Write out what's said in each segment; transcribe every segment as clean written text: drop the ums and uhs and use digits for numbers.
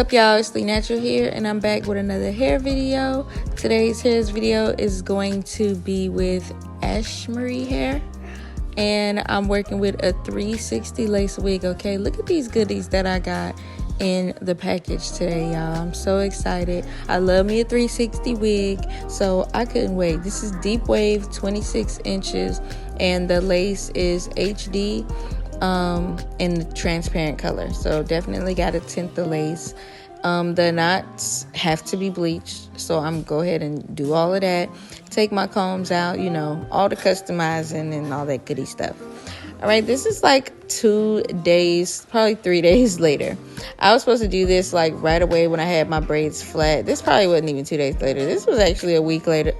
up, y'all? It's Ft.Natural here, and I'm back with another hair video. Today's hair video is going to be with Ashimary Hair, and I'm working with a 360 lace wig. Okay, look at these goodies that I got in the package today, y'all. I'm so excited. I love me a 360 wig, so I couldn't wait. This is deep wave, 26 inches, and the lace is HD in the transparent color, so definitely got to tint the lace. The knots have to be bleached, so I'm go ahead and do all of that, take my combs out, you know, all the customizing and all that goody stuff. All right, this is like 2 days, probably 3 days later. I was supposed to do this like right away when I had my braids flat. This probably wasn't even 2 days later. This was actually a week later.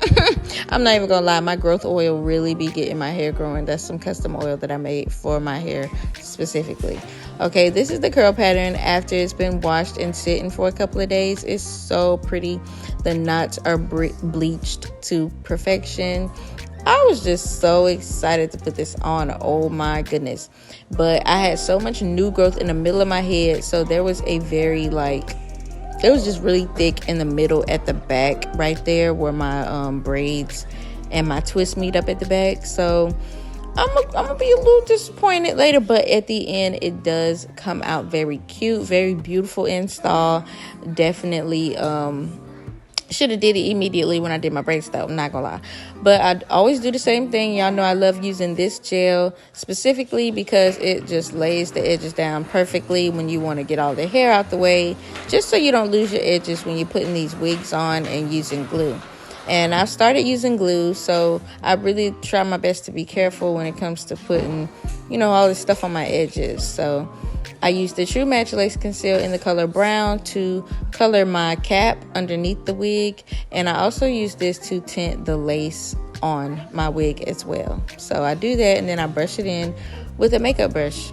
I'm not even gonna lie, my growth oil really be getting my hair growing. That's some custom oil that I made for my hair specifically. Okay, this is the curl pattern after it's been washed and sitting for a couple of days. It's so pretty. The knots are bleached to perfection. I was just so excited to put this on. Oh my goodness. But I had so much new growth in the middle of my head, so there was a very it was just really thick in the middle at the back right there where my braids and my twist meet up at the back. So I'm gonna be a little disappointed later, but at the end it does come out very cute, very beautiful install. Definitely should have did it immediately when I did my braids though, I'm not gonna lie. But I always do the same thing. Y'all know I love using this gel specifically because it just lays the edges down perfectly when you want to get all the hair out the way, just so you don't lose your edges when you're putting these wigs on and using glue. And I've started using glue, so I really try my best to be careful when it comes to putting, you know, all this stuff on my edges. So I used the True Match Lace Conceal in the color brown to color my cap underneath the wig. And I also use this to tint the lace on my wig as well. So I do that, and then I brush it in with a makeup brush.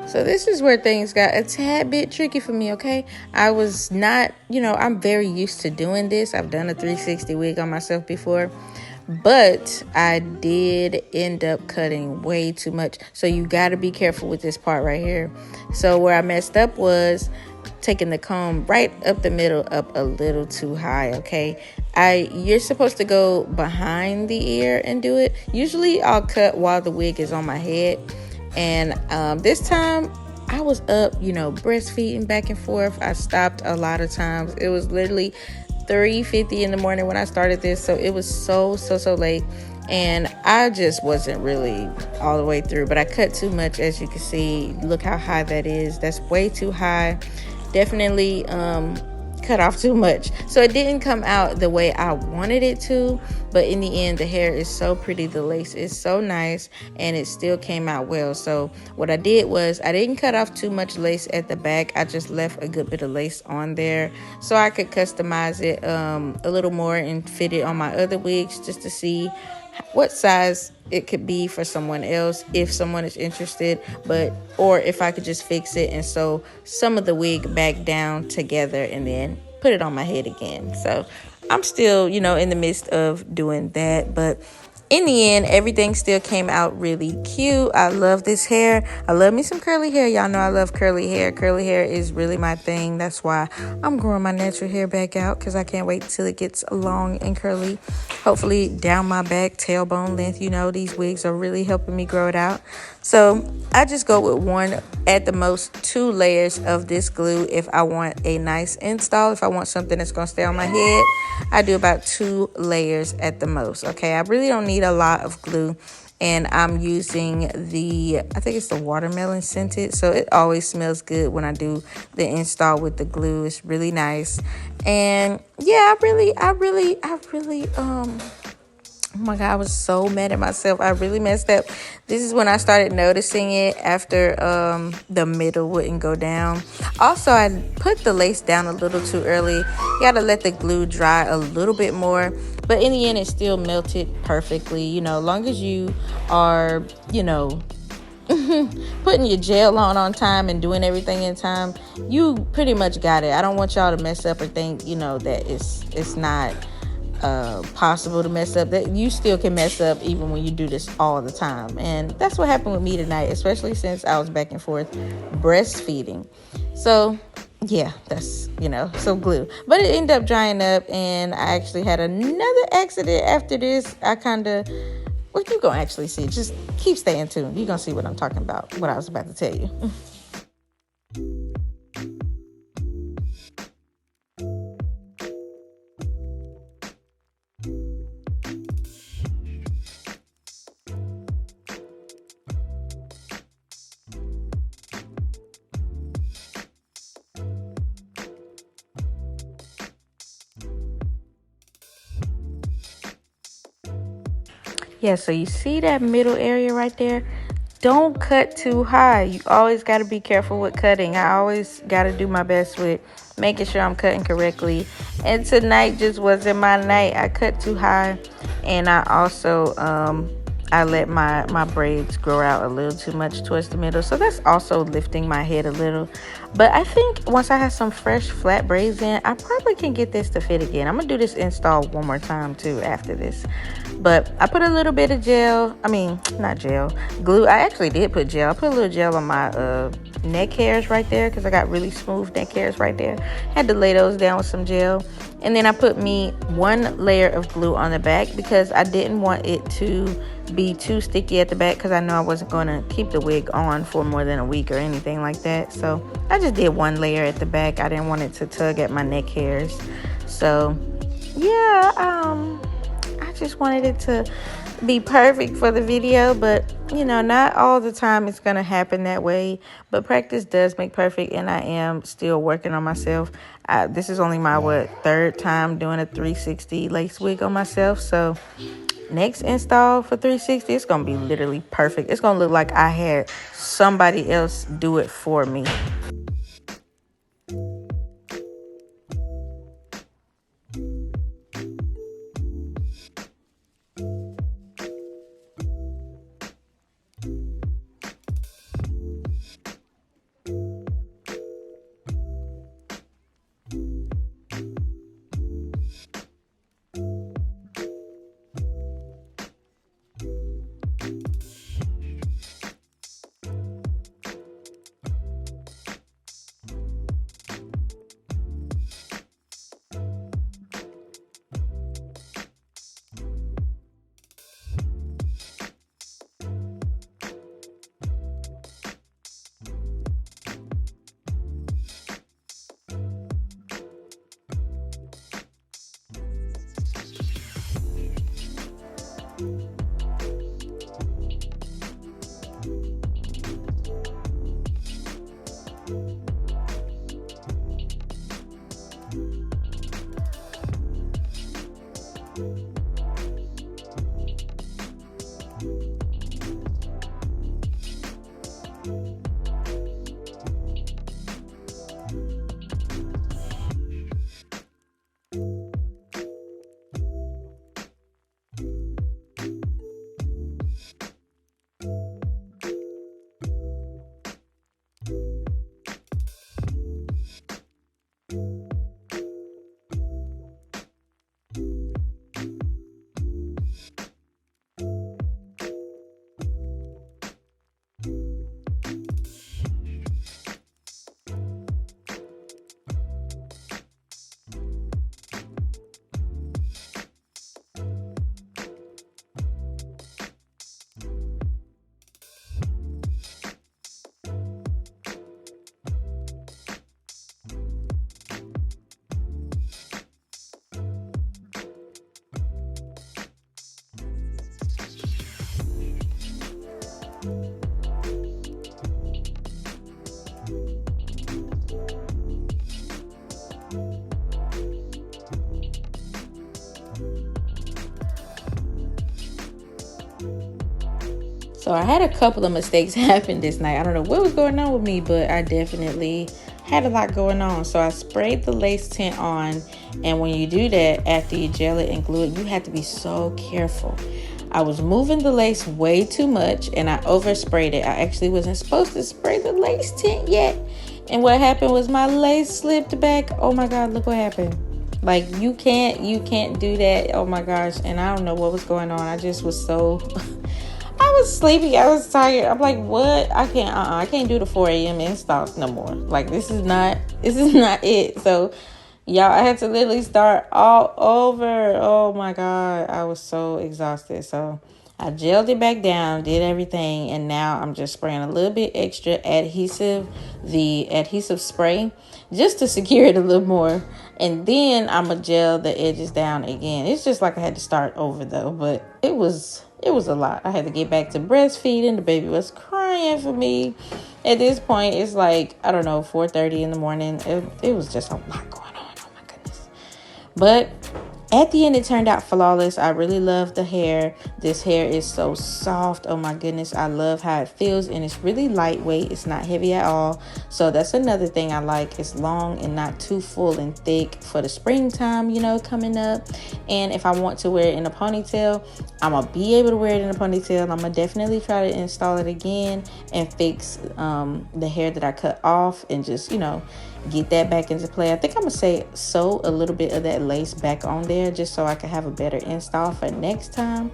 So this is where things got a tad bit tricky for me, okay? I was not, you know, I'm very used to doing this. I've done a 360 wig on myself before, but I did end up cutting way too much. So you got to be careful with this part right here. So where I messed up was taking the comb right up the middle up a little too high, okay? You're supposed to go behind the ear and do it. Usually I'll cut while the wig is on my head. And this time I was up, you know, breastfeeding back and forth. I stopped a lot of times. It was literally 3:50 in the morning when I started this, so it was so late, and I just wasn't really all the way through. But I cut too much, as you can see. Look how high that is. That's way too high. Definitely cut off too much, so it didn't come out the way I wanted it to. But in the end, the hair is so pretty, the lace is so nice, and it still came out well. So what I did was I didn't cut off too much lace at the back. I just left a good bit of lace on there so I could customize it a little more and fit it on my other wigs, just to see what size it could be for someone else if someone is interested, or if I could just fix it and sew some of the wig back down together and then put it on my head again. So I'm still, you know, in the midst of doing that, but in the end, everything still came out really cute. I love this hair. I love me some curly hair. Y'all know I love curly hair. Curly hair is really my thing. That's why I'm growing my natural hair back out, because I can't wait till it gets long and curly. Hopefully down my back, tailbone length. You know, these wigs are really helping me grow it out. So I just go with one, at the most 2 layers of this glue if I want a nice install. If I want something that's going to stay on my head, I do about 2 layers at the most. Okay, I really don't need a lot of glue, and I'm using I think it's the watermelon scented, so it always smells good when I do the install with the glue. It's really nice. And yeah, I really Oh my God, I was so mad at myself. I really messed up. This is when I started noticing it after the middle wouldn't go down. Also, I put the lace down a little too early. You gotta let the glue dry a little bit more. But in the end, it still melted perfectly. You know, as long as you are, you know, putting your gel on time and doing everything in time, you pretty much got it. I don't want y'all to mess up or think, you know, that it's not possible to mess up. That you still can mess up even when you do this all the time. And that's what happened with me tonight, especially since I was back and forth breastfeeding. So yeah, that's, you know, so glue. But it ended up drying up, and I actually had another accident after this. I kind of, well, you're gonna actually see. Just keep staying tuned. You're gonna see what I'm talking about, what I was about to tell you. Yeah, so you see that middle area right there? Don't cut too high. You always got to be careful with cutting. I always got to do my best with making sure I'm cutting correctly. And tonight just wasn't my night. I cut too high, and I also I let my braids grow out a little too much towards the middle. So that's also lifting my head a little. But I think once I have some fresh flat braids in, I probably can get this to fit again. I'm going to do this install one more time too after this. But I put a little bit of gel. I mean, not gel, glue. I actually did put gel. I put a little gel on my neck hairs right there because I got really smooth neck hairs right there. Had to lay those down with some gel. And then I put me one layer of glue on the back because I didn't want it to be too sticky at the back, because I know I wasn't going to keep the wig on for more than a week or anything like that. So I just did one layer at the back. I didn't want it to tug at my neck hairs. So yeah, I just wanted it to be perfect for the video, but you know, not all the time it's gonna happen that way. But practice does make perfect, and I am still working on myself. This is only my third time doing a 360 lace wig on myself. So next install for 360, it's gonna be literally perfect. It's gonna look like I had somebody else do it for me. So I had a couple of mistakes happen this night. I don't know what was going on with me, but I definitely had a lot going on. So I sprayed the lace tint on, and when you do that, after you gel it and glue it, you have to be so careful. I was moving the lace way too much, and I oversprayed it. I actually wasn't supposed to spray the lace tint yet. And what happened was my lace slipped back. Oh my God, look what happened. Like you can't do that. Oh my gosh. And I don't know what was going on. I just was so I was sleepy. I was tired. I'm like, what? I can't do the 4 a.m. installs no more. Like this is not it. So y'all, I had to literally start all over. Oh my God. I was so exhausted. So I gelled it back down, did everything, and now I'm just spraying a little bit extra the adhesive spray, just to secure it a little more. And then I'm going to gel the edges down again. It's just like I had to start over though, but it was a lot. I had to get back to breastfeeding. The baby was crying for me. At this point, it's like, I don't know, 4:30 in the morning. It was just a lot going on. Oh my goodness. But at the end, it turned out flawless. I really love the hair. This hair is so soft. Oh my goodness. I love how it feels, and it's really lightweight. It's not heavy at all. So that's another thing I like. It's long and not too full and thick for the springtime, coming up. And if I want to wear it in a ponytail, I'm going to be able to wear it in a ponytail. I'm going to definitely try to install it again and fix the hair that I cut off and just, get that back into play. I think I'm gonna sew a little bit of that lace back on there just so I can have a better install for next time.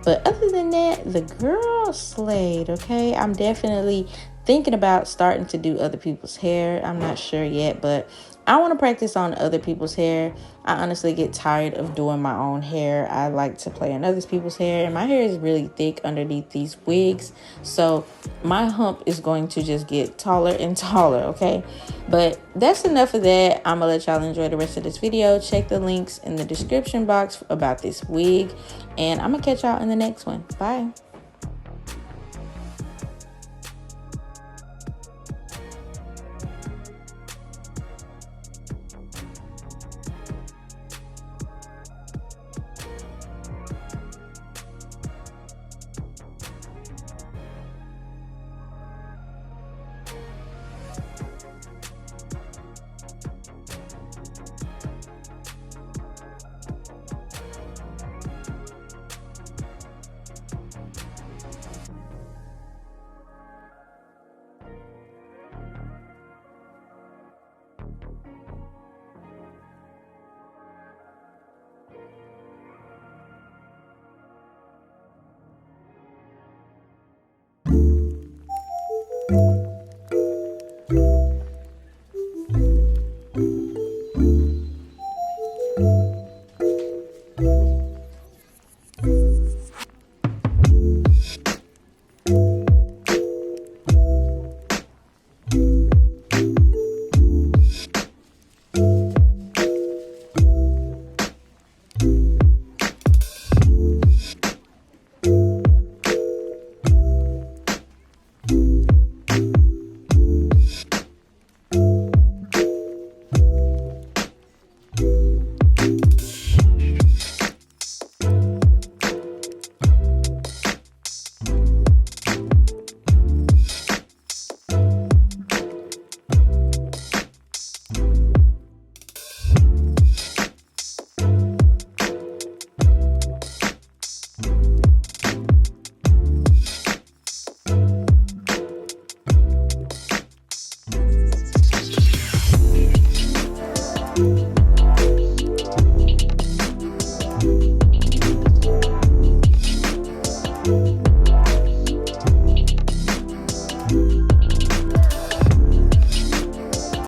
But other than that, the girl slayed. Okay, I'm definitely thinking about starting to do other people's hair. I'm not sure yet, but I want to practice on other people's hair. I honestly get tired of doing my own hair. I like to play on other people's hair, and my hair is really thick underneath these wigs, so my hump is going to just get taller and taller. Okay, but that's enough of that. I'm gonna let y'all enjoy the rest of this video. Check the links in the description box about this wig, and I'm gonna catch y'all in the next one. Bye.